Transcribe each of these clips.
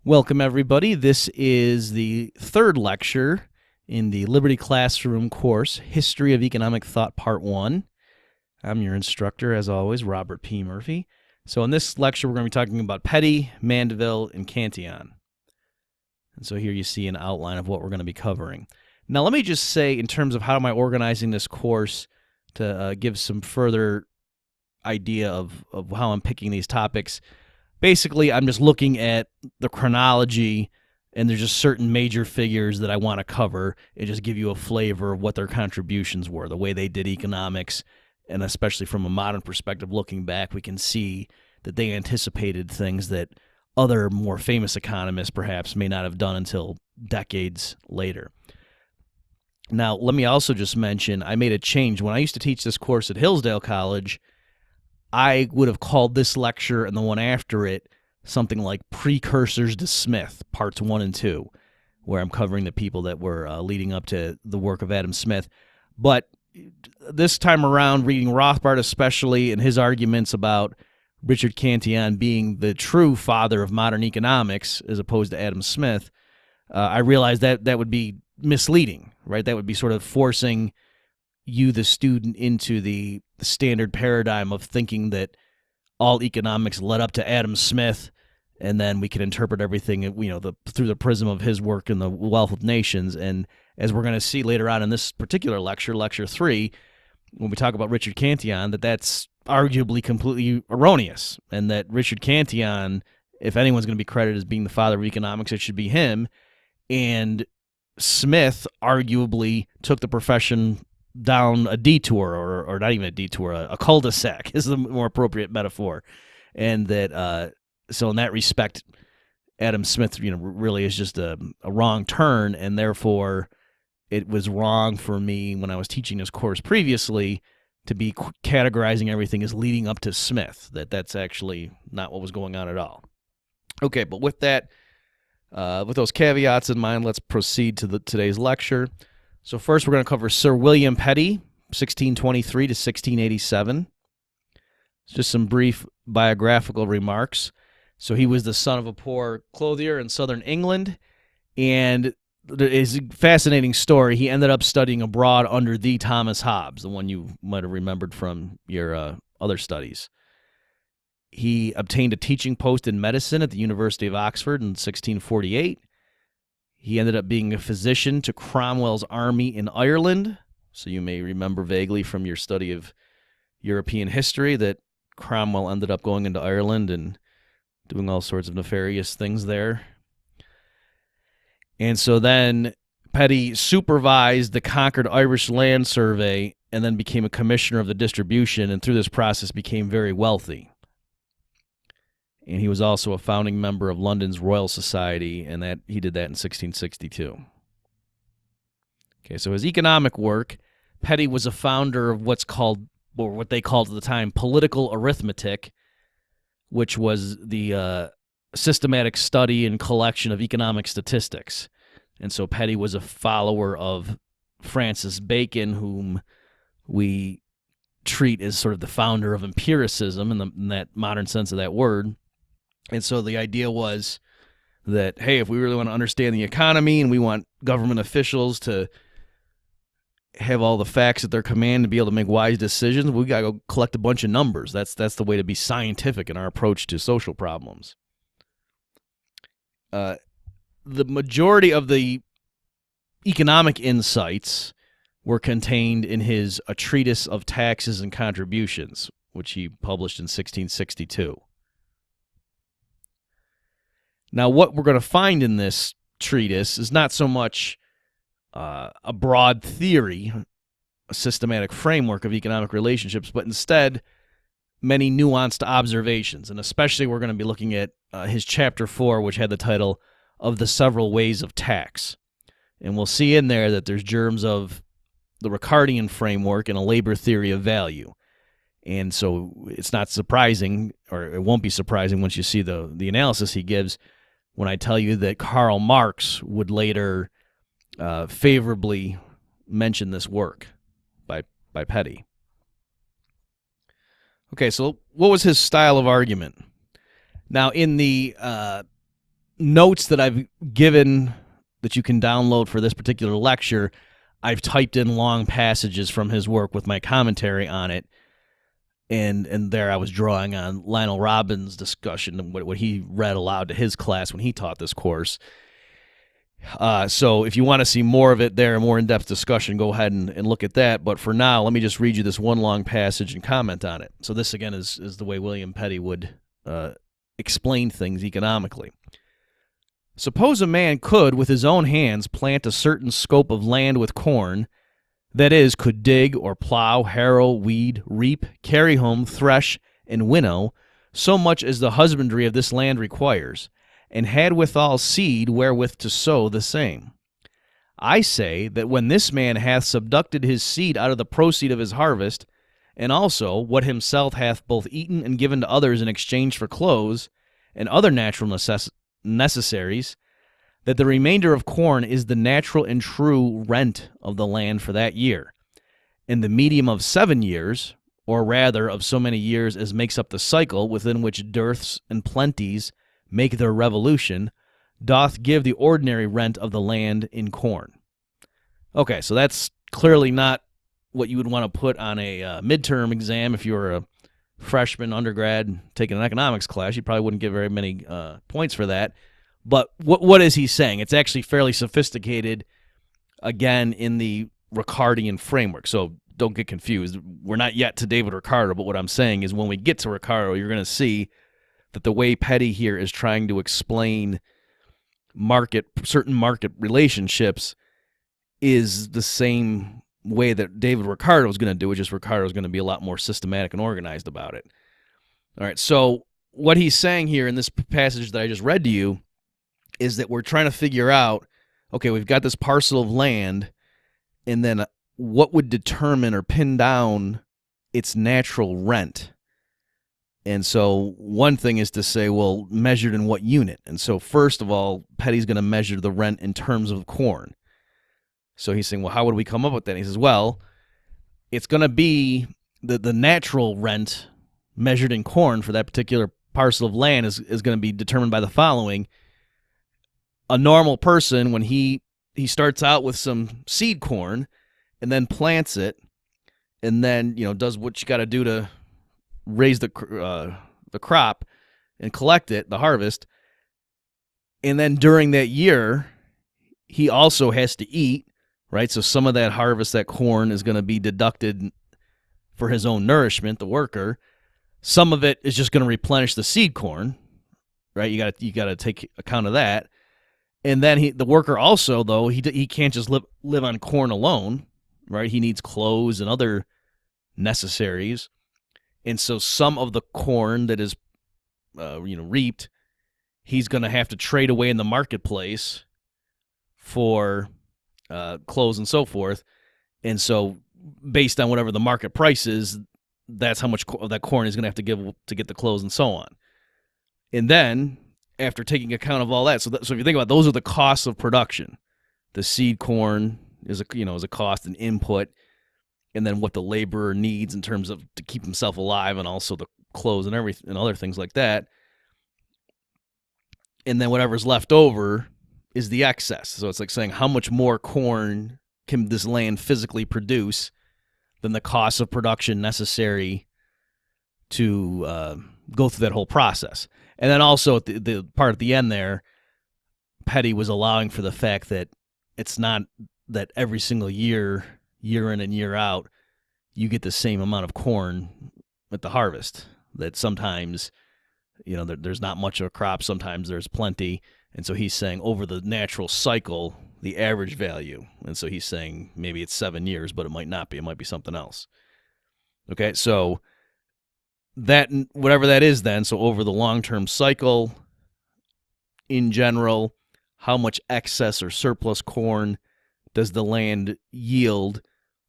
Welcome, everybody. This is the third lecture in the Liberty Classroom course, History of Economic Thought, Part 1. I'm your instructor, as always, Robert P. Murphy. So in this lecture, we're going to be talking about Petty, Mandeville, and Cantillon. And so here you see an outline of what we're going to be covering. Now, let me just say, in terms of how am I organizing this course to give some further idea of how I'm picking these topics. Basically, I'm just looking at the chronology, and there's just certain major figures that I want to cover and just give you a flavor of what their contributions were, the way they did economics, and especially from a modern perspective, looking back, we can see that they anticipated things that other more famous economists perhaps may not have done until decades later. Now, let me also just mention, I made a change. When I used to teach this course at Hillsdale College, I would have called this lecture and the one after it something like Precursors to Smith, Parts 1 and 2, where I'm covering the people that were leading up to the work of Adam Smith. But this time around, reading Rothbard especially and his arguments about Richard Cantillon being the true father of modern economics as opposed to Adam Smith, I realized that that would be misleading, right? That would be sort of forcing you, the student, into the standard paradigm of thinking that all economics led up to Adam Smith, and then we can interpret everything, through the prism of his work in the Wealth of Nations. And as we're going to see later on in this particular lecture, Lecture 3, when we talk about Richard Cantillon, that's arguably completely erroneous, and that Richard Cantillon, if anyone's going to be credited as being the father of economics, it should be him. And Smith arguably took the profession down a detour, or not even a detour, a cul-de-sac is the more appropriate metaphor. And that, so in that respect, Adam Smith, really is just a wrong turn, and therefore it was wrong for me when I was teaching this course previously to be categorizing everything as leading up to Smith. That's actually not what was going on at all. Okay, but with that, with those caveats in mind, let's proceed to today's lecture. So first, we're going to cover Sir William Petty, 1623 to 1687. Just some brief biographical remarks. So he was the son of a poor clothier in southern England, and it's a fascinating story. He ended up studying abroad under the Thomas Hobbes, the one you might have remembered from your other studies. He obtained a teaching post in medicine at the University of Oxford in 1648. He ended up being a physician to Cromwell's army in Ireland. So you may remember vaguely from your study of European history that Cromwell ended up going into Ireland and doing all sorts of nefarious things there. And so then Petty supervised the conquered Irish land survey and then became a commissioner of the distribution, and through this process became very wealthy. And he was also a founding member of London's Royal Society, and that he did that in 1662. Okay, so his economic work, Petty was a founder of what's called, or what they called at the time, political arithmetic, which was the systematic study and collection of economic statistics. And so Petty was a follower of Francis Bacon, whom we treat as sort of the founder of empiricism in that modern sense of that word. And so the idea was that, hey, if we really want to understand the economy and we want government officials to have all the facts at their command to be able to make wise decisions, we got to go collect a bunch of numbers. That's the way to be scientific in our approach to social problems. The majority of the economic insights were contained in his A Treatise of Taxes and Contributions, which he published in 1662. Now, what we're going to find in this treatise is not so much a broad theory, a systematic framework of economic relationships, but instead many nuanced observations. And especially we're going to be looking at his Chapter 4, which had the title of The Several Ways of Tax. And we'll see in there that there's germs of the Ricardian framework and a labor theory of value. And so it's not surprising, or it won't be surprising once you see the analysis he gives, when I tell you that Karl Marx would later favorably mention this work by Petty. Okay, so what was his style of argument? Now, in the notes that I've given that you can download for this particular lecture, I've typed in long passages from his work with my commentary on it. And there I was drawing on Lionel Robbins' discussion and what he read aloud to his class when he taught this course. So if you want to see more of it there, a more in-depth discussion, go ahead and look at that. But for now, let me just read you this one long passage and comment on it. So this, again, is the way William Petty would explain things economically. Suppose a man could, with his own hands, plant a certain scope of land with corn, that is, could dig or plow, harrow, weed, reap, carry home, thresh, and winnow, so much as the husbandry of this land requires, and had withal seed wherewith to sow the same. I say that when this man hath subducted his seed out of the proceed of his harvest, and also what himself hath both eaten and given to others in exchange for clothes and other natural necessaries, that the remainder of corn is the natural and true rent of the land for that year, in the medium of 7 years, or rather of so many years as makes up the cycle within which dearths and plenties make their revolution, doth give the ordinary rent of the land in corn. Okay, so that's clearly not what you would want to put on a midterm exam. If you were a freshman undergrad taking an economics class, you probably wouldn't get very many points for that. But what is he saying? It's actually fairly sophisticated, again, in the Ricardian framework. So don't get confused. We're not yet to David Ricardo, but what I'm saying is when we get to Ricardo, you're going to see that the way Petty here is trying to explain certain market relationships is the same way that David Ricardo is going to do it, just Ricardo is going to be a lot more systematic and organized about it. All right, so what he's saying here in this passage that I just read to you is that we're trying to figure out, okay, we've got this parcel of land, and then what would determine or pin down its natural rent? And so one thing is to say, well, measured in what unit? And so first of all, Petty's going to measure the rent in terms of corn. So he's saying, well, how would we come up with that? And he says, well, it's going to be the natural rent measured in corn for that particular parcel of land is going to be determined by the following. A normal person, when he starts out with some seed corn and then plants it and then, does what you got to do to raise the crop and collect it, the harvest, and then during that year, he also has to eat, right? So some of that harvest, that corn, is going to be deducted for his own nourishment, the worker. Some of it is just going to replenish the seed corn, right? You got to take account of that. And then the worker also, though, he can't just live on corn alone, right? He needs clothes and other necessaries. And so some of the corn that is, reaped, he's going to have to trade away in the marketplace for clothes and so forth. And so based on whatever the market price is, that's how much of that corn he's going to have to give to get the clothes and so on. And then after taking account of all that, so if you think about it, those are the costs of production. The seed corn is a cost and input. And then what the laborer needs in terms of to keep himself alive, and also the clothes and everything and other things like that. And then whatever's left over is the excess. So it's like saying, how much more corn can this land physically produce than the cost of production necessary to go through that whole process? And then also at the part at the end there, Petty was allowing for the fact that it's not that every single year in and year out, you get the same amount of corn at the harvest. That sometimes, there's not much of a crop, sometimes there's plenty. And so he's saying over the natural cycle, the average value. And so he's saying maybe it's 7 years, but it might not be. It might be something else. Okay, so that, whatever that is then, so over the long-term cycle, in general, how much excess or surplus corn does the land yield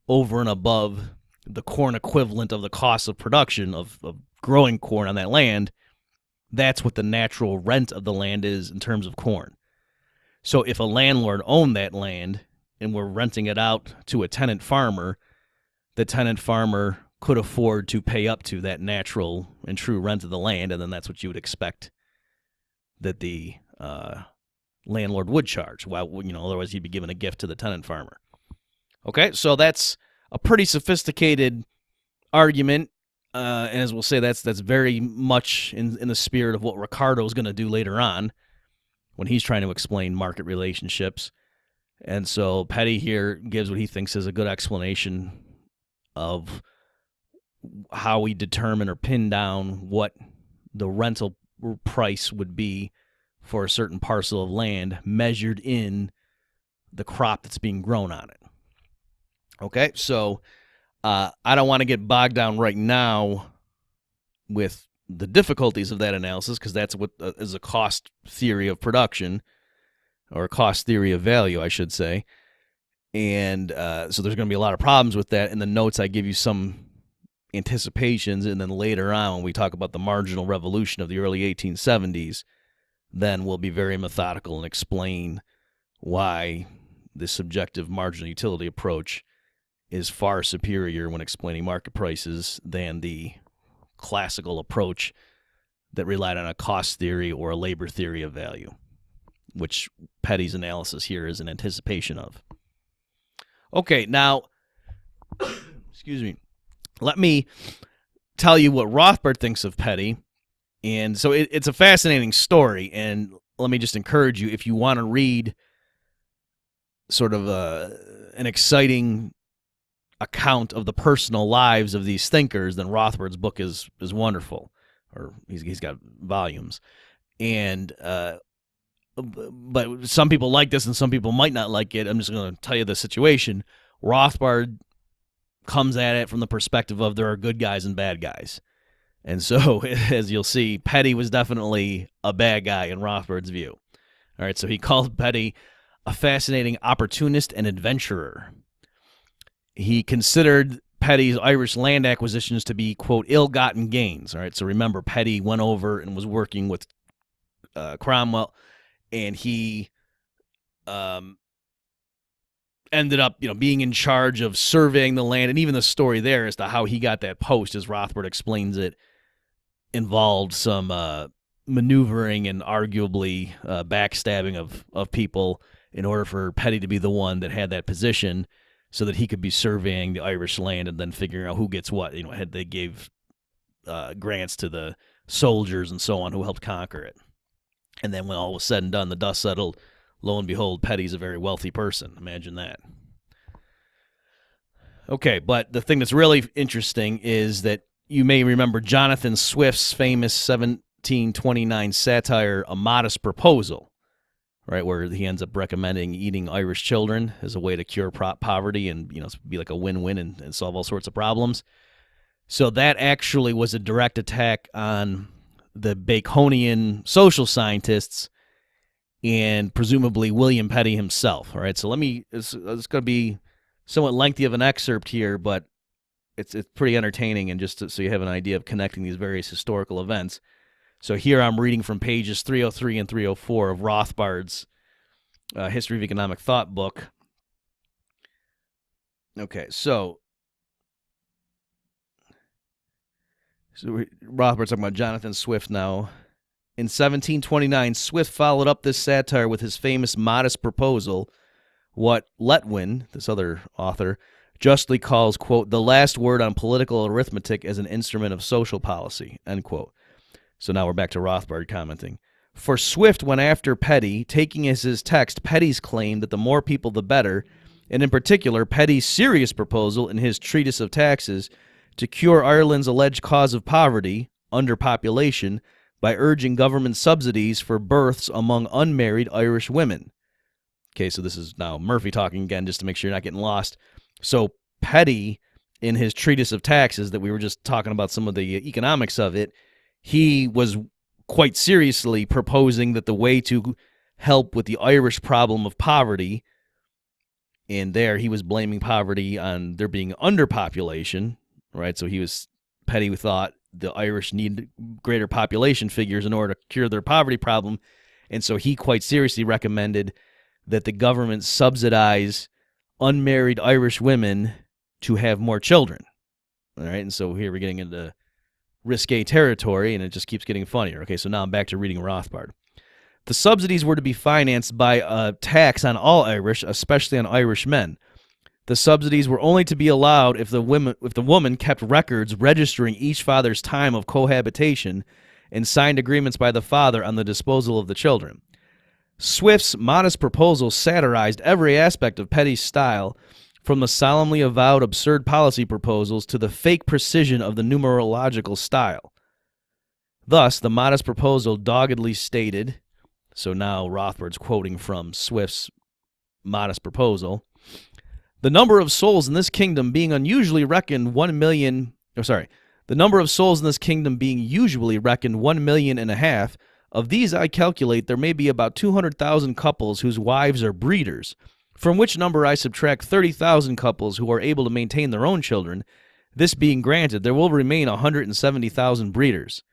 over and above the corn equivalent of the cost of production of growing corn on that land? That's what the natural rent of the land is in terms of corn. So if a landlord owned that land and were renting it out to a tenant farmer, the tenant farmer could afford to pay up to that natural and true rent of the land, and then that's what you would expect that the landlord would charge. Well, otherwise he'd be giving a gift to the tenant farmer. Okay, so that's a pretty sophisticated argument, and as we'll say, that's very much in the spirit of what Ricardo's going to do later on when he's trying to explain market relationships. And so Petty here gives what he thinks is a good explanation of how we determine or pin down what the rental price would be for a certain parcel of land measured in the crop that's being grown on it. Okay, so I don't want to get bogged down right now with the difficulties of that analysis, because that's what is a cost theory of production, or a cost theory of value, I should say. And so there's going to be a lot of problems with that. In the notes, I give you some anticipations, and then later on, when we talk about the marginal revolution of the early 1870s, then we'll be very methodical and explain why the subjective marginal utility approach is far superior when explaining market prices than the classical approach that relied on a cost theory or a labor theory of value, which Petty's analysis here is an anticipation of. Okay, now, excuse me, let me tell you what Rothbard thinks of Petty. And so it's a fascinating story, and let me just encourage you, if you want to read sort of an exciting account of the personal lives of these thinkers, then Rothbard's book is wonderful, or he's got volumes. And but some people like this and some people might not like it. I'm just going to tell you the situation. Rothbard comes at it from the perspective of there are good guys and bad guys. And so, as you'll see, Petty was definitely a bad guy in Rothbard's view. All right, so he called Petty a fascinating opportunist and adventurer. He considered Petty's Irish land acquisitions to be, quote, ill-gotten gains. All right, so remember, Petty went over and was working with Cromwell, and he ended up, being in charge of surveying the land, and even the story there as to how he got that post, as Rothbard explains it, involved some maneuvering and arguably backstabbing of people in order for Petty to be the one that had that position, so that he could be surveying the Irish land and then figuring out who gets what. They gave grants to the soldiers and so on who helped conquer it. And then when all was said and done, the dust settled, lo and behold, Petty's a very wealthy person. Imagine that. Okay, but the thing that's really interesting is that you may remember Jonathan Swift's famous 1729 satire, A Modest Proposal, right, where he ends up recommending eating Irish children as a way to cure poverty and, be like a win-win and solve all sorts of problems. So that actually was a direct attack on the Baconian social scientists and presumably William Petty himself. All right, so it's going to be somewhat lengthy of an excerpt here, but it's pretty entertaining, and just so you have an idea of connecting these various historical events. So here I'm reading from pages 303 and 304 of Rothbard's History of Economic Thought book. Okay, so Rothbard's talking about Jonathan Swift now. In 1729, Swift followed up this satire with his famous Modest Proposal, what Letwin, this other author, justly calls, quote, the last word on political arithmetic as an instrument of social policy, end quote. So now we're back to Rothbard commenting. For Swift went after Petty, taking as his text Petty's claim that the more people the better, and in particular Petty's serious proposal in his Treatise of Taxes to cure Ireland's alleged cause of poverty, underpopulation, by urging government subsidies for births among unmarried Irish women. Okay, so this is now Murphy talking again, just to make sure you're not getting lost. So Petty, in his Treatise of Taxes, that we were just talking about some of the economics of it, he was quite seriously proposing that the way to help with the Irish problem of poverty, and there he was blaming poverty on there being underpopulation, right? So Petty thought the Irish need greater population figures in order to cure their poverty problem, and so he quite seriously recommended that the government subsidize unmarried Irish women to have more children, all right? And so here we're getting into risque territory, and it just keeps getting funnier. Okay, so now I'm back to reading Rothbard. The subsidies were to be financed by a tax on all Irish, especially on Irish men. The subsidies were only to be allowed if the woman kept records registering each father's time of cohabitation and signed agreements by the father on the disposal of the children. Swift's modest proposal satirized every aspect of Petty's style, from the solemnly avowed absurd policy proposals to the fake precision of the numerological style. Thus, the modest proposal doggedly stated, so now Rothbard's quoting from Swift's modest proposal, the number of souls in this kingdom being unusually reckoned 1 million, the number of souls in this kingdom being usually reckoned 1.5 million, of these I calculate there may be about 200,000 couples whose wives are breeders, from which number I subtract 30,000 couples who are able to maintain their own children. This being granted, there will remain 170,000 breeders.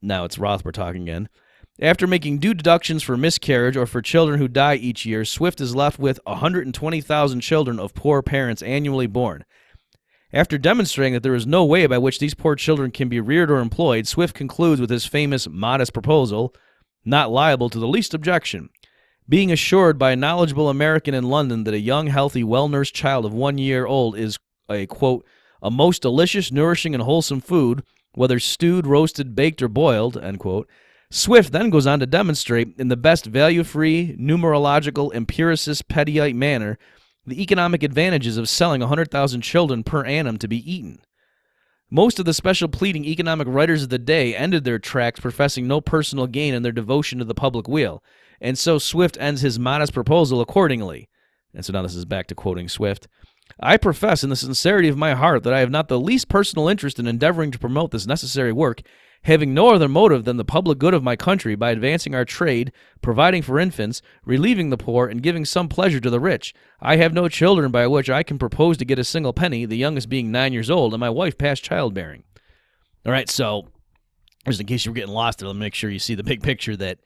Now it's Rothbard talking again. After making due deductions for miscarriage or for children who die each year, Swift is left with 120,000 children of poor parents annually born. After demonstrating that there is no way by which these poor children can be reared or employed, Swift concludes with his famous modest proposal, not liable to the least objection. Being assured by a knowledgeable American in London that a young, healthy, well-nursed child of 1 year old is a, quote, a most delicious, nourishing, and wholesome food, whether stewed, roasted, baked, or boiled, end quote, Swift then goes on to demonstrate, in the best value-free, numerological, empiricist, Pettyite manner, the economic advantages of selling 100,000 children per annum to be eaten. Most of the special pleading economic writers of the day ended their tracts professing no personal gain in their devotion to the public weal, and so Swift ends his modest proposal accordingly. And so now this is back to quoting Swift. I profess in the sincerity of my heart that I have not the least personal interest in endeavoring to promote this necessary work, having no other motive than the public good of my country by advancing our trade, providing for infants, relieving the poor, and giving some pleasure to the rich. I have no children by which I can propose to get a single penny, the youngest being 9 years old, and my wife past childbearing. All right, so just in case you were getting lost there, let me make sure you see the big picture that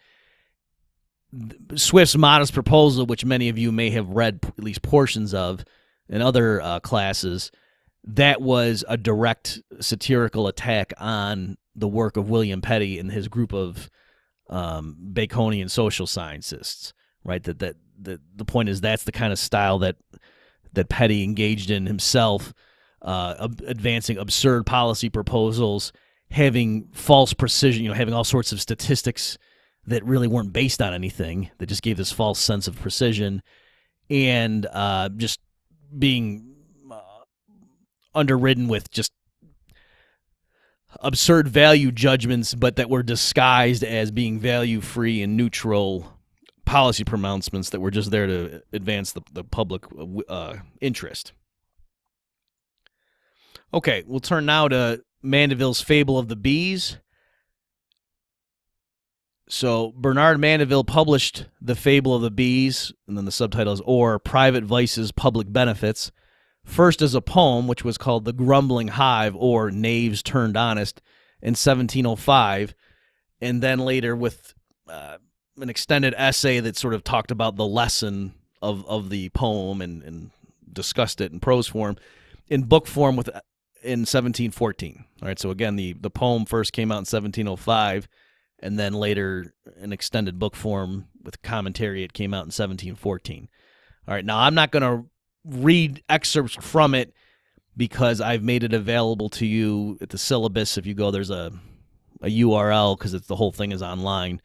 Swift's modest proposal, which many of you may have read at least portions of in other classes, that was a direct satirical attack on the work of William Petty and his group of Baconian social scientists, right? That the point is that's the kind of style that Petty engaged in himself, advancing absurd policy proposals, having false precision, having all sorts of statistics that really weren't based on anything, that just gave this false sense of precision, and just being underridden with just absurd value judgments, but that were disguised as being value-free and neutral policy pronouncements that were just there to advance the public interest. Okay, we'll turn now to Mandeville's Fable of the Bees. So Bernard Mandeville published The Fable of the Bees, and then the subtitle is Or Private Vices, Public Benefits, first as a poem, which was called The Grumbling Hive, or Knaves Turned Honest, in 1705, and then later with an extended essay that sort of talked about the lesson of the poem and discussed it in prose form, in book form in 1714. All right, so again, the poem first came out in 1705, and then later an extended book form with commentary, it came out in 1714. All right, now I'm not going to read excerpts from it because I've made it available to you at the syllabus. If you go, there's a URL because the whole thing is online.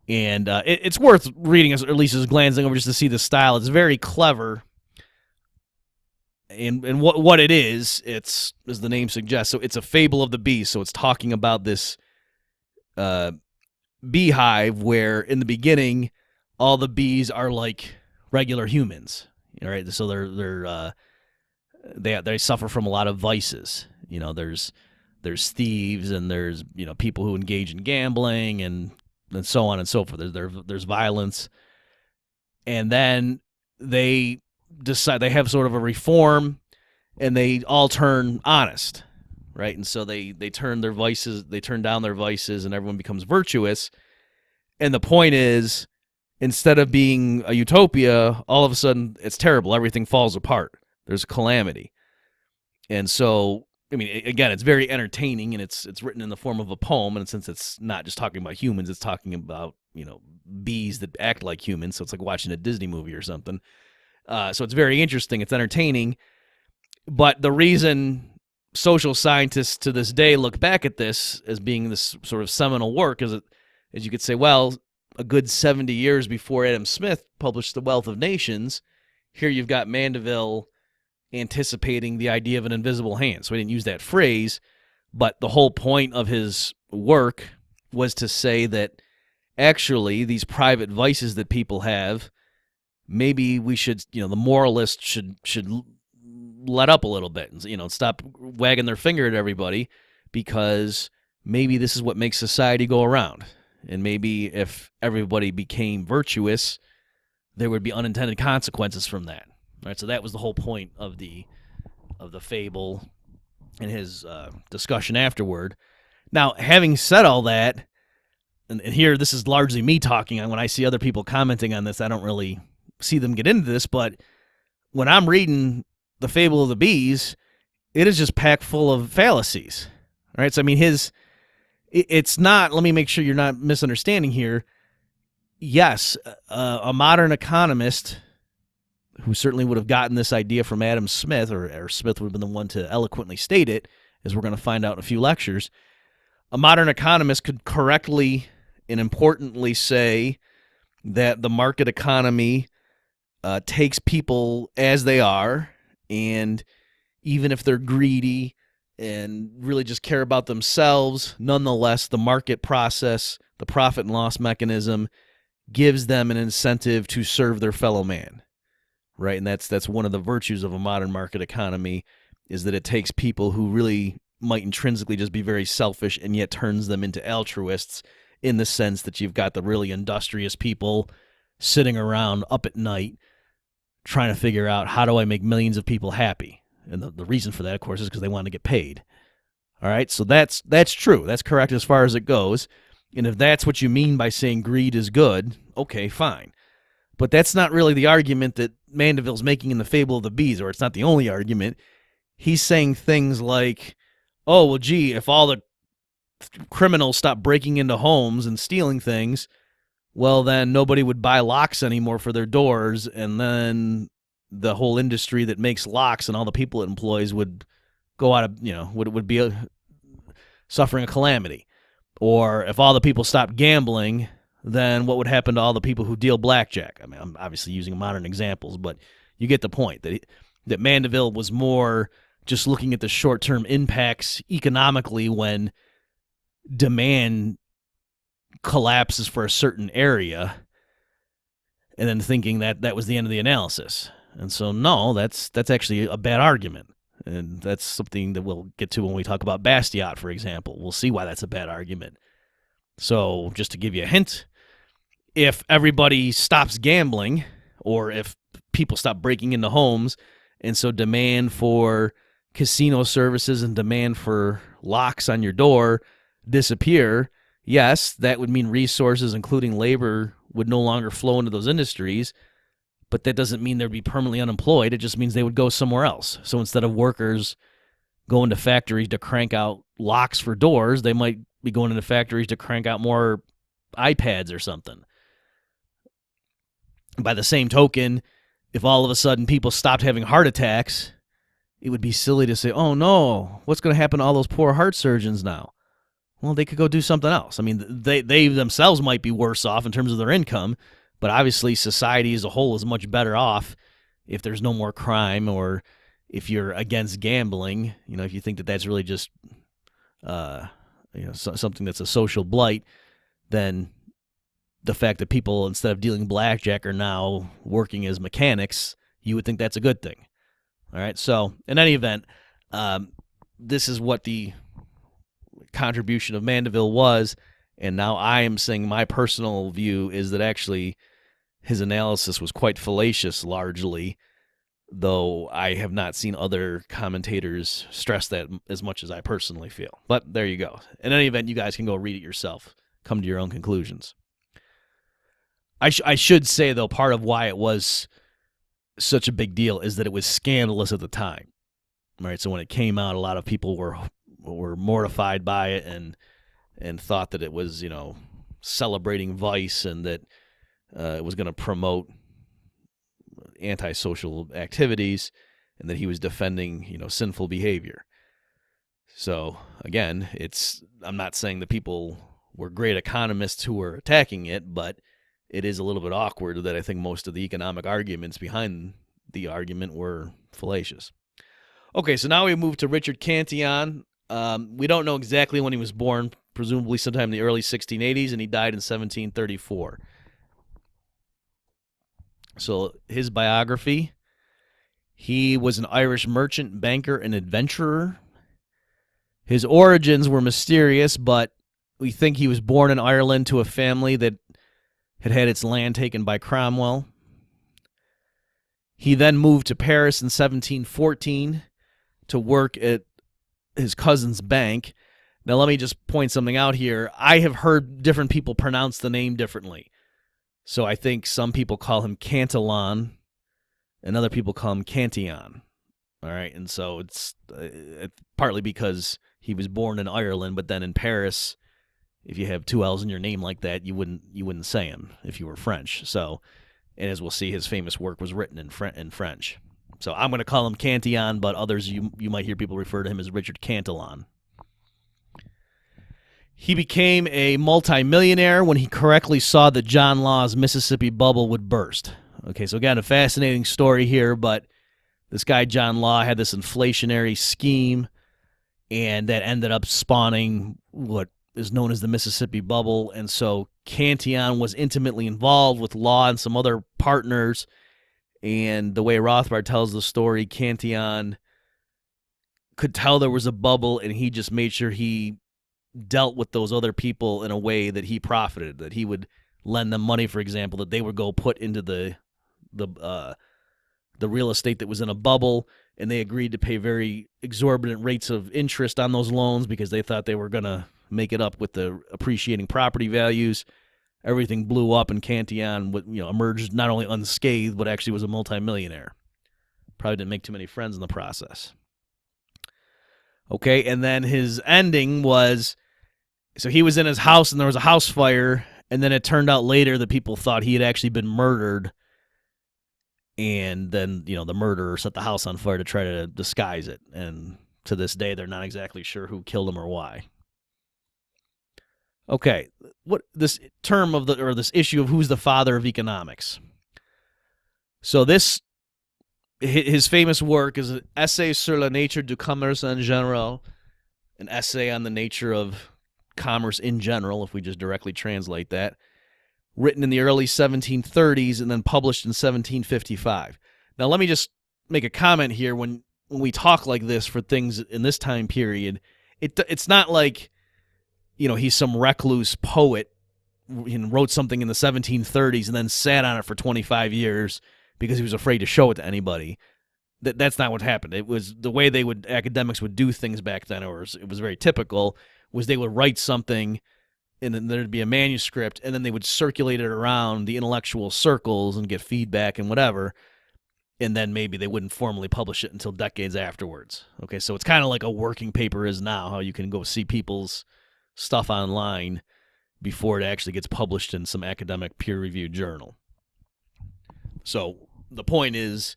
And it's worth reading, or at least just glancing over just to see the style. It's very clever. And what it is, it's, as the name suggests, so it's a fable of the bees. So it's talking about this beehive where in the beginning all the bees are like regular humans. All right, so they suffer from a lot of vices. There's thieves and there's people who engage in gambling and so on and so forth. There's violence, and then they decide they have sort of a reform, and they all turn honest, right? And so they turn their vices, they turn down their vices, and everyone becomes virtuous. And the point is, instead of being a utopia, all of a sudden it's terrible. Everything falls apart. There's calamity. And so, I mean, again, it's very entertaining, and it's written in the form of a poem. And since it's not just talking about humans, it's talking about, bees that act like humans. So it's like watching a Disney movie or something. So it's very interesting. It's entertaining. But the reason social scientists to this day look back at this as being this sort of seminal work is, as you could say, well, a good 70 years before Adam Smith published The Wealth of Nations, here you've got Mandeville anticipating the idea of an invisible hand. So he didn't use that phrase, but the whole point of his work was to say that actually these private vices that people have, maybe we should, the moralists should let up a little bit and, stop wagging their finger at everybody, because maybe this is what makes society go around. And maybe if everybody became virtuous, there would be unintended consequences from that. All right, so that was the whole point of the fable and his discussion afterward. Now, having said all that, and here this is largely me talking, and when I see other people commenting on this, I don't really see them get into this, but when I'm reading The Fable of the Bees, it is just packed full of fallacies. All right, so I mean, it's not, let me make sure you're not misunderstanding here. Yes, a modern economist who certainly would have gotten this idea from Adam Smith, or Smith would have been the one to eloquently state it, as we're going to find out in a few lectures. A modern economist could correctly and importantly say that the market economy takes people as they are, and even if they're greedy and really just care about themselves, nonetheless, the market process, the profit and loss mechanism, gives them an incentive to serve their fellow man, right? And that's one of the virtues of a modern market economy, is that it takes people who really might intrinsically just be very selfish and yet turns them into altruists, in the sense that you've got the really industrious people sitting around up at night trying to figure out, how do I make millions of people happy? And the reason for that, of course, is because they want to get paid. All right, so that's true. That's correct as far as it goes. And if that's what you mean by saying greed is good, okay, fine. But that's not really the argument that Mandeville's making in The Fable of the Bees, or it's not the only argument. He's saying things like, oh, well, gee, if all the criminals stop breaking into homes and stealing things, well, then nobody would buy locks anymore for their doors, and then the whole industry that makes locks and all the people it employs would go out of, would be suffering a calamity. Or if all the people stopped gambling, then what would happen to all the people who deal blackjack? I mean, I'm obviously using modern examples, but you get the point, that Mandeville was more just looking at the short-term impacts economically when demand collapses for a certain area, and then thinking that that was the end of the analysis. And so, no, that's actually a bad argument. And that's something that we'll get to when we talk about Bastiat, for example. We'll see why that's a bad argument. So just to give you a hint, if everybody stops gambling, or if people stop breaking into homes, and so demand for casino services and demand for locks on your door disappear, yes, that would mean resources, including labor, would no longer flow into those industries, but that doesn't mean they'd be permanently unemployed. It just means they would go somewhere else. So instead of workers going to factories to crank out locks for doors, they might be going into factories to crank out more iPads or something. By the same token, if all of a sudden people stopped having heart attacks, it would be silly to say, oh no, what's going to happen to all those poor heart surgeons now? Well, they could go do something else. I mean, they themselves might be worse off in terms of their income, but obviously society as a whole is much better off if there's no more crime, or if you're against gambling, if you think that that's really just something that's a social blight, then the fact that people, instead of dealing blackjack, are now working as mechanics, you would think that's a good thing. All right, so in any event, this is what the contribution of Mandeville was, and now I am saying my personal view is that actually his analysis was quite fallacious largely, though I have not seen other commentators stress that as much as I personally feel. But there you go. In any event, you guys can go read it yourself, come to your own conclusions. I should say, though, part of why it was such a big deal is that it was scandalous at the time. All right, so when it came out, a lot of people were mortified by it and thought that it was, celebrating vice and that it was going to promote antisocial activities, and that he was defending, sinful behavior. So again, I'm not saying that people were great economists who were attacking it, but it is a little bit awkward that I think most of the economic arguments behind the argument were fallacious. Okay, so now we move to Richard Cantillon. We don't know exactly when he was born, presumably sometime in the early 1680s, and he died in 1734. So his biography: he was an Irish merchant, banker, and adventurer. His origins were mysterious, but we think he was born in Ireland to a family that had had its land taken by Cromwell. He then moved to Paris in 1714 to work at his cousin's bank. Now, let me just point something out here. I have heard different people pronounce the name differently. So I think some people call him Cantillon, and other people call him Cantillon. All right, and so it's partly because he was born in Ireland, but then in Paris, if you have two L's in your name like that, you wouldn't say him if you were French. So, and as we'll see, his famous work was written in French. So I'm going to call him Cantillon, but others you might hear people refer to him as Richard Cantillon. He became a multimillionaire when he correctly saw that John Law's Mississippi bubble would burst. Okay, so again, a fascinating story here, but this guy John Law had this inflationary scheme, and that ended up spawning what is known as the Mississippi bubble. And so Cantillon was intimately involved with Law and some other partners. And the way Rothbard tells the story, Cantillon could tell there was a bubble, and he just made sure he dealt with those other people in a way that he profited, that he would lend them money, for example, that they would go put into the real estate that was in a bubble, and they agreed to pay very exorbitant rates of interest on those loans because they thought they were going to make it up with the appreciating property values. Everything blew up, and Cantillon emerged not only unscathed, but actually was a multimillionaire. Probably didn't make too many friends in the process. Okay, and then his ending was, so he was in his house, and there was a house fire, and then it turned out later that people thought he had actually been murdered, and then, the murderer set the house on fire to try to disguise it, and to this day, they're not exactly sure who killed him or why. Okay, what this term of this issue of who's the father of economics. So his famous work is an essay sur la nature du commerce en général, an essay on the nature of commerce in general, if we just directly translate that, written in the early 1730s and then published in 1755. Now, let me just make a comment here. When we talk like this for things in this time period, it's not like, he's some recluse poet and wrote something in the 1730s and then sat on it for 25 years because he was afraid to show it to anybody. That's not what happened. It was the way academics would do things back then, or it was very typical, was they would write something and then there'd be a manuscript, and then they would circulate it around the intellectual circles and get feedback and whatever, and then maybe they wouldn't formally publish it until decades afterwards. Okay, so it's kind of like a working paper is now, how you can go see people's stuff online before it actually gets published in some academic peer-reviewed journal. So the point is,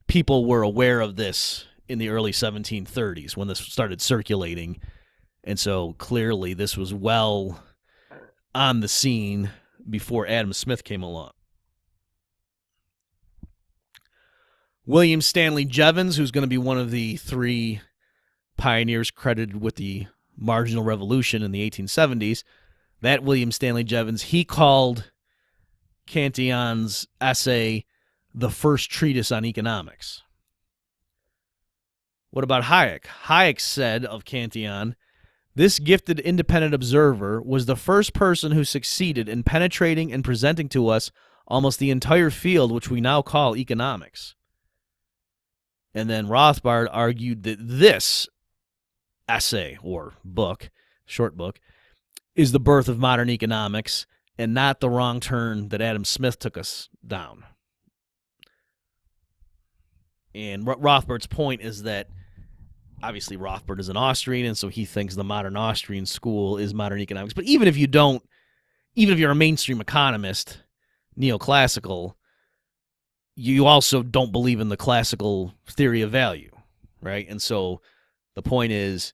people were aware of this in the early 1730s when this started circulating, and so clearly this was well on the scene before Adam Smith came along. William Stanley Jevons, who's going to be one of the three pioneers credited with the marginal revolution in the 1870s, that William Stanley Jevons, he called Cantillon's essay the first treatise on economics. What about Hayek? Hayek said of Cantillon, "This gifted independent observer was the first person who succeeded in penetrating and presenting to us almost the entire field which we now call economics." And then Rothbard argued that this essay or book, short book, is the birth of modern economics and not the wrong turn that Adam Smith took us down. And Rothbard's point is that obviously Rothbard is an Austrian, and so he thinks the modern Austrian school is modern economics. But even if you don't even if you're a mainstream economist, neoclassical, you also don't believe in the classical theory of value, right? And so the point is,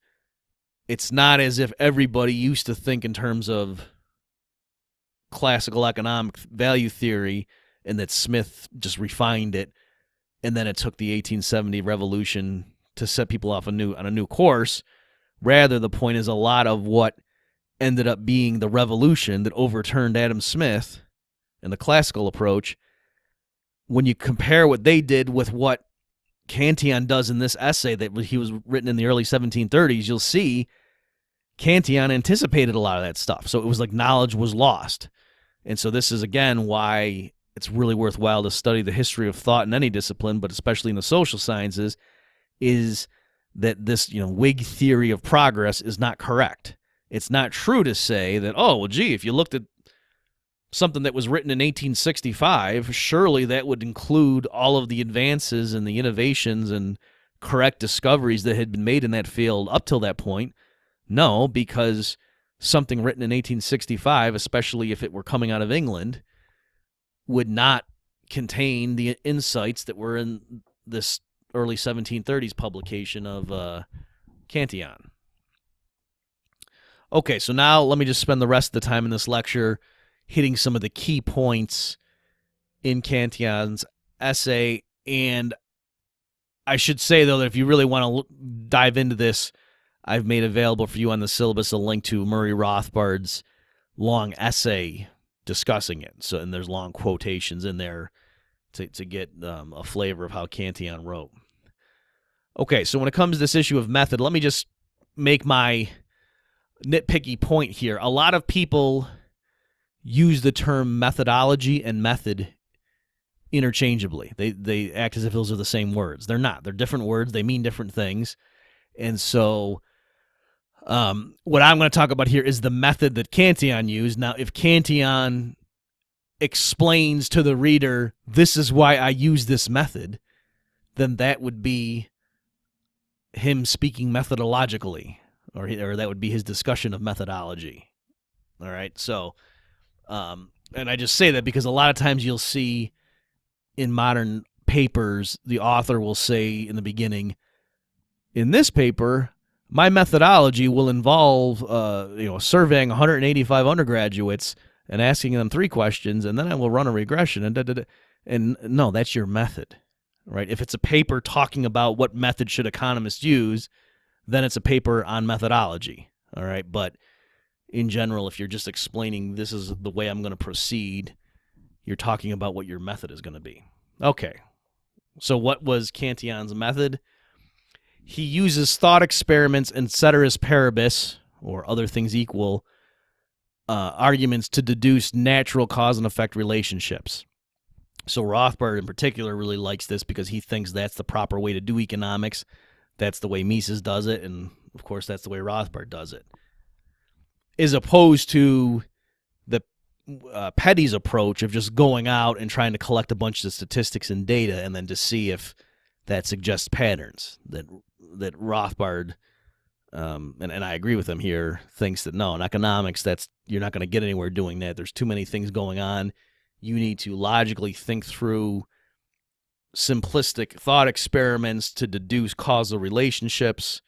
it's not as if everybody used to think in terms of classical economic value theory and that Smith just refined it, and then it took the 1870 revolution to set people off on a new course. Rather, the point is a lot of what ended up being the revolution that overturned Adam Smith and the classical approach, when you compare what they did with what Cantillon does in this essay that he was written in the early 1730s, you'll see Cantillon anticipated a lot of that stuff. So it was like knowledge was lost. And so this is, again, why it's really worthwhile to study the history of thought in any discipline, but especially in the social sciences, is that this, Whig theory of progress is not correct. It's not true to say that, oh, well, gee, if you looked at something that was written in 1865, surely that would include all of the advances and the innovations and correct discoveries that had been made in that field up till that point. No, because something written in 1865, especially if it were coming out of England, would not contain the insights that were in this early 1730s publication of Cantillon. Okay, so now let me just spend the rest of the time in this lecture hitting some of the key points in Cantillon's essay. And I should say, though, that if you really want to dive into this, I've made available for you on the syllabus a link to Murray Rothbard's long essay discussing it. So, and there's long quotations in there to get a flavor of how Cantillon wrote. Okay, so when it comes to this issue of method, let me just make my nitpicky point here. A lot of people use the term methodology and method interchangeably. They act as if those are the same words. They're not. They're different words. They mean different things. And so what I'm going to talk about here is the method that Cantillon used. Now, if Cantillon explains to the reader, this is why I use this method, then that would be him speaking methodologically, or that would be his discussion of methodology. All right, so, and I just say that because a lot of times you'll see in modern papers, the author will say in the beginning, in this paper, my methodology will involve, surveying 185 undergraduates and asking them 3 questions, and then I will run a regression, and no, that's your method, right? If it's a paper talking about what method should economists use, then it's a paper on methodology, all right? But in general, if you're just explaining this is the way I'm going to proceed, you're talking about what your method is going to be. Okay, so what was Cantillon's method? He uses thought experiments and ceteris paribus, or other things equal, arguments to deduce natural cause and effect relationships. So Rothbard in particular really likes this because he thinks that's the proper way to do economics. That's the way Mises does it, and of course that's the way Rothbard does it. As opposed to the Petty's approach of just going out and trying to collect a bunch of statistics and data and then to see if that suggests patterns. That Rothbard, and I agree with him here, thinks that no, in economics, you're not going to get anywhere doing that. There's too many things going on. You need to logically think through simplistic thought experiments to deduce causal relationships.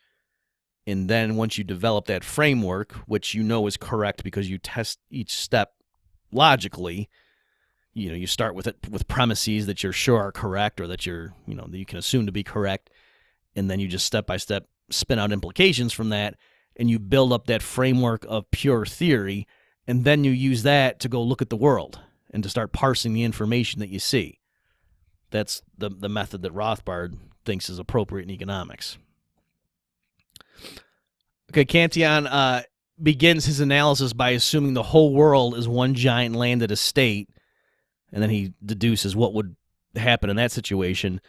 And then once you develop that framework, which you know is correct because you test each step logically, you start with it with premises that you're sure are correct or that that you can assume to be correct. And then you just step by step spin out implications from that, and you build up that framework of pure theory, and then you use that to go look at the world and to start parsing the information that you see. That's the method that Rothbard thinks is appropriate in economics. Okay, Cantillon begins his analysis by assuming the whole world is one giant landed estate, and then he deduces what would happen in that situation.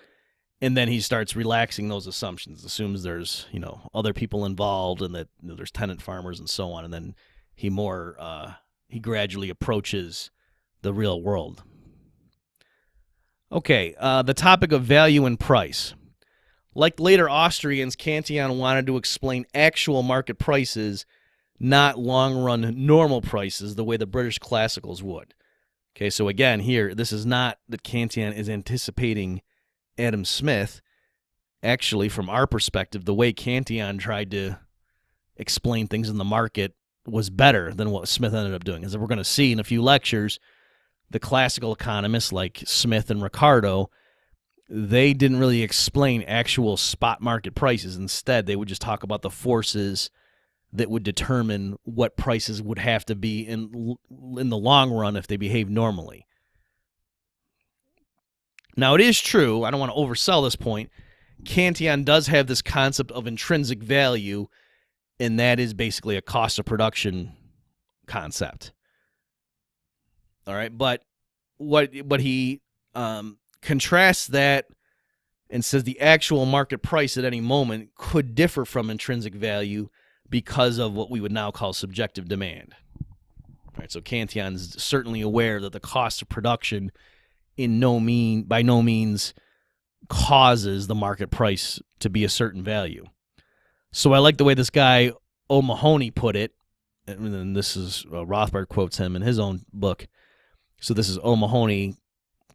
And then he starts relaxing those assumptions, assumes there's, other people involved and that there's tenant farmers and so on. And then he gradually approaches the real world. Okay, the topic of value and price. Like later Austrians, Cantillon wanted to explain actual market prices, not long-run normal prices the way the British classicals would. Okay, so again, here, this is not that Cantillon is anticipating Adam Smith. Actually, from our perspective, the way Cantillon tried to explain things in the market was better than what Smith ended up doing. As we're going to see in a few lectures, the classical economists like Smith and Ricardo, they didn't really explain actual spot market prices. Instead, they would just talk about the forces that would determine what prices would have to be in the long run if they behave normally. Now, it is true, I don't want to oversell this point, Cantillon does have this concept of intrinsic value, and that is basically a cost of production concept. All right, but what he contrasts that and says the actual market price at any moment could differ from intrinsic value because of what we would now call subjective demand. All right, so Cantillon is certainly aware that the cost of production by no means causes the market price to be a certain value. So I like the way this guy O'Mahony put it, and this is Rothbard quotes him in his own book. So this is O'Mahony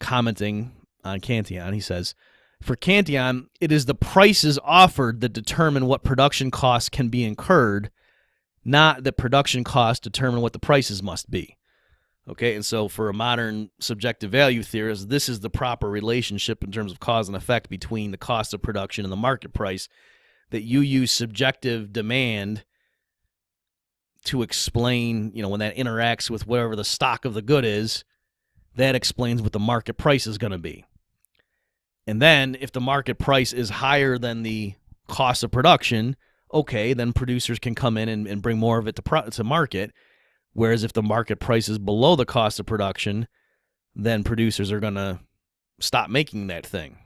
commenting on Cantillon. He says, "For Cantillon, it is the prices offered that determine what production costs can be incurred, not that production costs determine what the prices must be." Okay, and so for a modern subjective value theorist, this is the proper relationship in terms of cause and effect between the cost of production and the market price, that you use subjective demand to explain, when that interacts with whatever the stock of the good is, that explains what the market price is going to be. And then if the market price is higher than the cost of production, okay, then producers can come in and bring more of it to market. Whereas if the market price is below the cost of production, then producers are going to stop making that thing.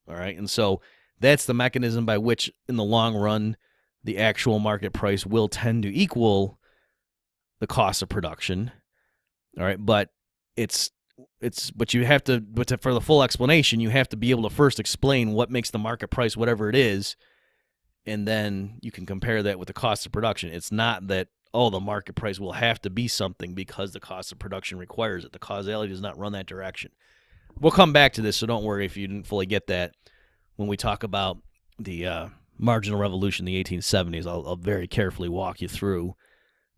All right. And so that's the mechanism by which, in the long run, the actual market price will tend to equal the cost of production. All right. But you have to, for the full explanation, you have to be able to first explain what makes the market price whatever it is, and then you can compare that with the cost of production. It's not that, the market price will have to be something because the cost of production requires it. The causality does not run that direction. We'll come back to this, so don't worry if you didn't fully get that when we talk about the marginal revolution in the 1870s. I'll very carefully walk you through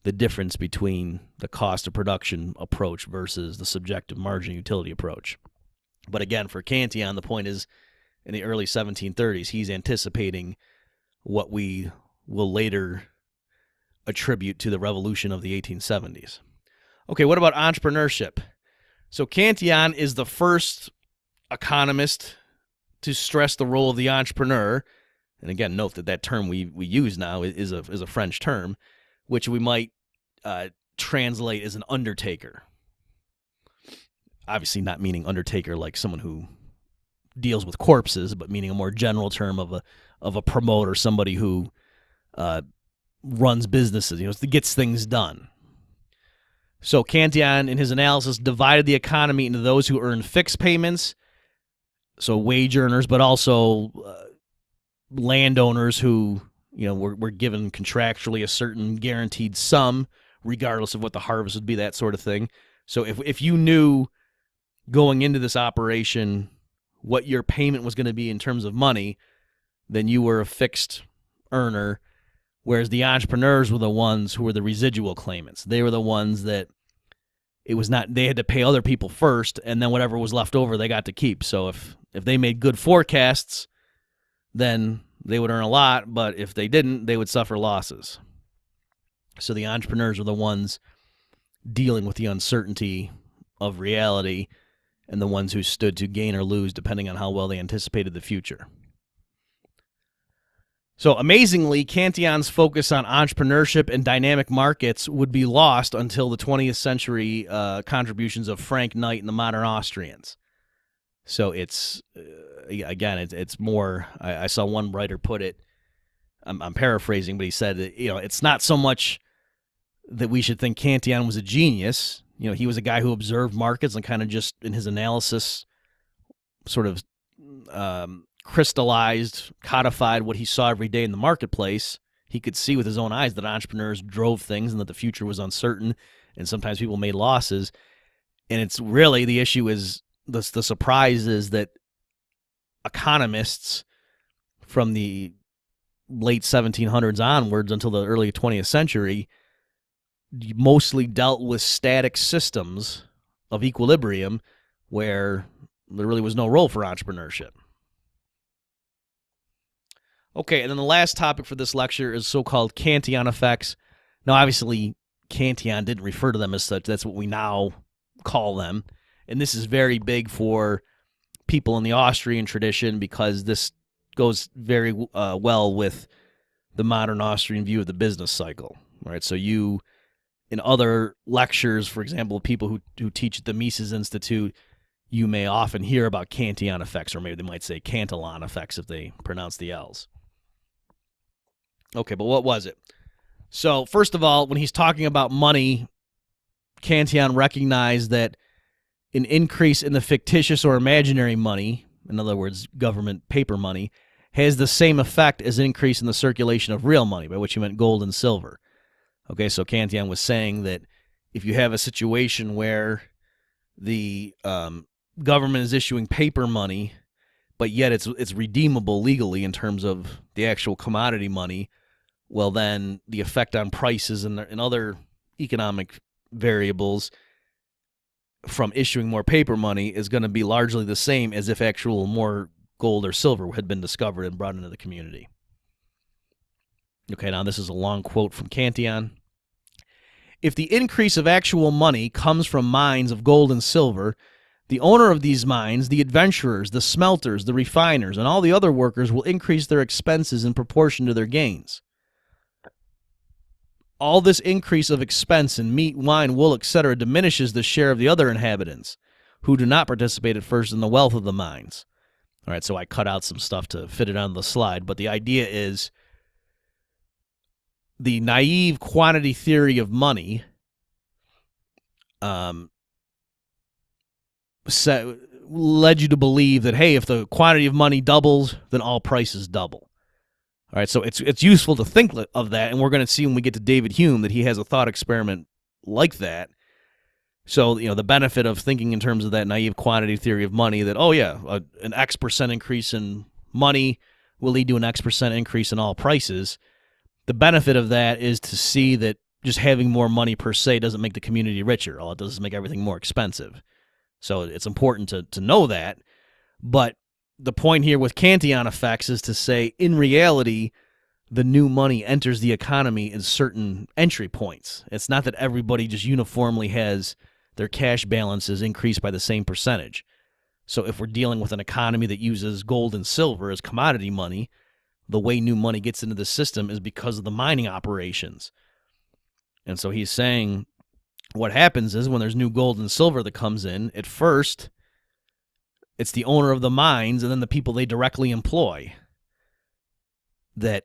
the difference between the cost of production approach versus the subjective margin utility approach. But again, for Cantillon, the point is, in the early 1730s, he's anticipating what we will later attribute to the revolution of the 1870s. Okay, what about entrepreneurship? So Cantillon is the first economist to stress the role of the entrepreneur. And again, note that term we use now is a French term, which we might translate as an undertaker. Obviously not meaning undertaker like someone who deals with corpses, but meaning a more general term of a promoter, somebody who runs businesses, gets things done. So Cantillon, in his analysis, divided the economy into those who earn fixed payments, so wage earners, but also landowners who, were given contractually a certain guaranteed sum, regardless of what the harvest would be, that sort of thing. So if you knew going into this operation what your payment was going to be in terms of money, then you were a fixed earner. Whereas the entrepreneurs were the ones who were the residual claimants. They were the ones that they had to pay other people first, and then whatever was left over they got to keep. So if they made good forecasts, then they would earn a lot, but if they didn't, they would suffer losses. So the entrepreneurs were the ones dealing with the uncertainty of reality, and the ones who stood to gain or lose depending on how well they anticipated the future. So amazingly, Cantillon's focus on entrepreneurship and dynamic markets would be lost until the 20th century contributions of Frank Knight and the modern Austrians. So it's, again, it's more, I saw one writer put it, I'm paraphrasing, but he said that, it's not so much that we should think Cantillon was a genius. He was a guy who observed markets and kind of just in his analysis sort of crystallized, codified what he saw every day in the marketplace He could see with his own eyes that entrepreneurs drove things and that the future was uncertain, and sometimes people made losses. And it's really, the issue is, the surprise is that economists from the late 1700s onwards until the early 20th century mostly dealt with static systems of equilibrium where there really was no role for entrepreneurship. Okay, and then the last topic for this lecture is so-called cantillon effects. Now, obviously, cantillon didn't refer to them as such. That's what we now call them. And this is very big for people in the Austrian tradition because this goes very well with the modern Austrian view of the business cycle. Right? So you, in other lectures, for example, people who teach at the Mises Institute, you may often hear about cantillon effects, or maybe they might say cantillon effects if they pronounce the L's. Okay, but what was it? So, first of all, when he's talking about money, Cantillon recognized that an increase in the fictitious or imaginary money, in other words, government paper money, has the same effect as an increase in the circulation of real money, by which he meant gold and silver. Okay, so Cantillon was saying that if you have a situation where the government is issuing paper money, but yet it's redeemable legally in terms of the actual commodity money, well, then the effect on prices and other economic variables from issuing more paper money is going to be largely the same as if actual more gold or silver had been discovered and brought into the community. Okay, now this is a long quote from Cantillon. If the increase of actual money comes from mines of gold and silver, the owner of these mines, the adventurers, the smelters, the refiners, and all the other workers will increase their expenses in proportion to their gains. All this increase of expense in meat, wine, wool, etc. diminishes the share of the other inhabitants, who do not participate at first in the wealth of the mines. All right, so I cut out some stuff to fit it on the slide, but the idea is the naive quantity theory of money led you to believe that, hey, if the quantity of money doubles, then all prices double. All right, so it's useful to think of that, and we're going to see when we get to David Hume that he has a thought experiment like that. So, the benefit of thinking in terms of that naive quantity theory of money, that, oh yeah, an X% increase in money will lead to an X% increase in all prices. The benefit of that is to see that just having more money per se doesn't make the community richer. All it does is make everything more expensive. So it's important to know that, but the point here with Cantillon effects is to say, in reality, the new money enters the economy in certain entry points. It's not that everybody just uniformly has their cash balances increased by the same percentage. So if we're dealing with an economy that uses gold and silver as commodity money, the way new money gets into the system is because of the mining operations. And so he's saying what happens is when there's new gold and silver that comes in, at first it's the owner of the mines and then the people they directly employ that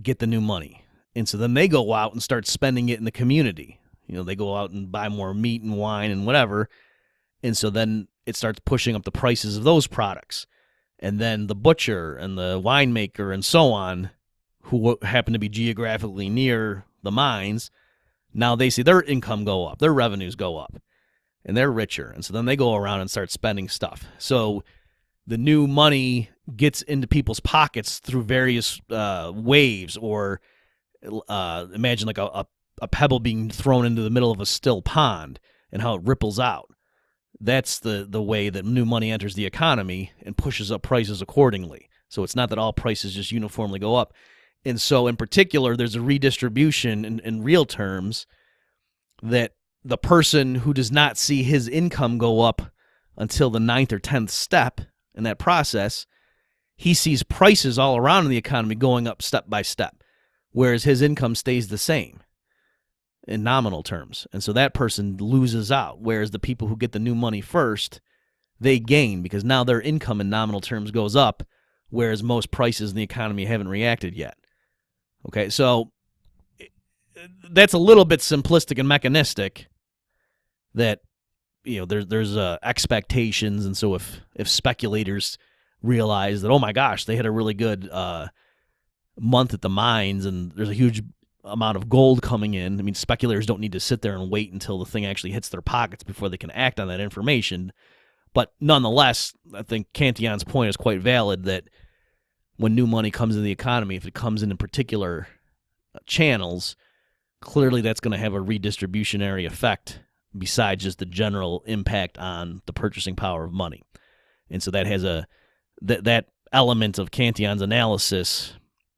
get the new money. And so then they go out and start spending it in the community. They go out and buy more meat and wine and whatever. And so then it starts pushing up the prices of those products. And then the butcher and the winemaker and so on, who happen to be geographically near the mines, now they see their income go up, their revenues go up. And they're richer, and so then they go around and start spending stuff. So the new money gets into people's pockets through various waves, or imagine like a pebble being thrown into the middle of a still pond and how it ripples out. That's the way that new money enters the economy and pushes up prices accordingly. So it's not that all prices just uniformly go up. And so in particular, there's a redistribution in real terms that the person who does not see his income go up until the 9th or 10th step in that process, he sees prices all around in the economy going up step by step, whereas his income stays the same in nominal terms. And so that person loses out, whereas the people who get the new money first, they gain because now their income in nominal terms goes up, whereas most prices in the economy haven't reacted yet. Okay, so that's a little bit simplistic and mechanistic, that there's expectations, and so if speculators realize that, oh my gosh, they had a really good month at the mines and there's a huge amount of gold coming in. I mean, speculators don't need to sit there and wait until the thing actually hits their pockets before they can act on that information. But nonetheless, I think Cantillon's point is quite valid that when new money comes into the economy, if it comes in particular channels, clearly that's going to have a redistributionary effect besides just the general impact on the purchasing power of money. And so that has that element of Cantillon's analysis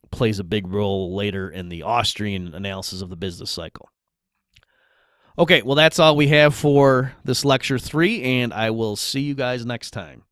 plays a big role later in the Austrian analysis of the business cycle. Okay, well, that's all we have for this lecture 3, and I will see you guys next time.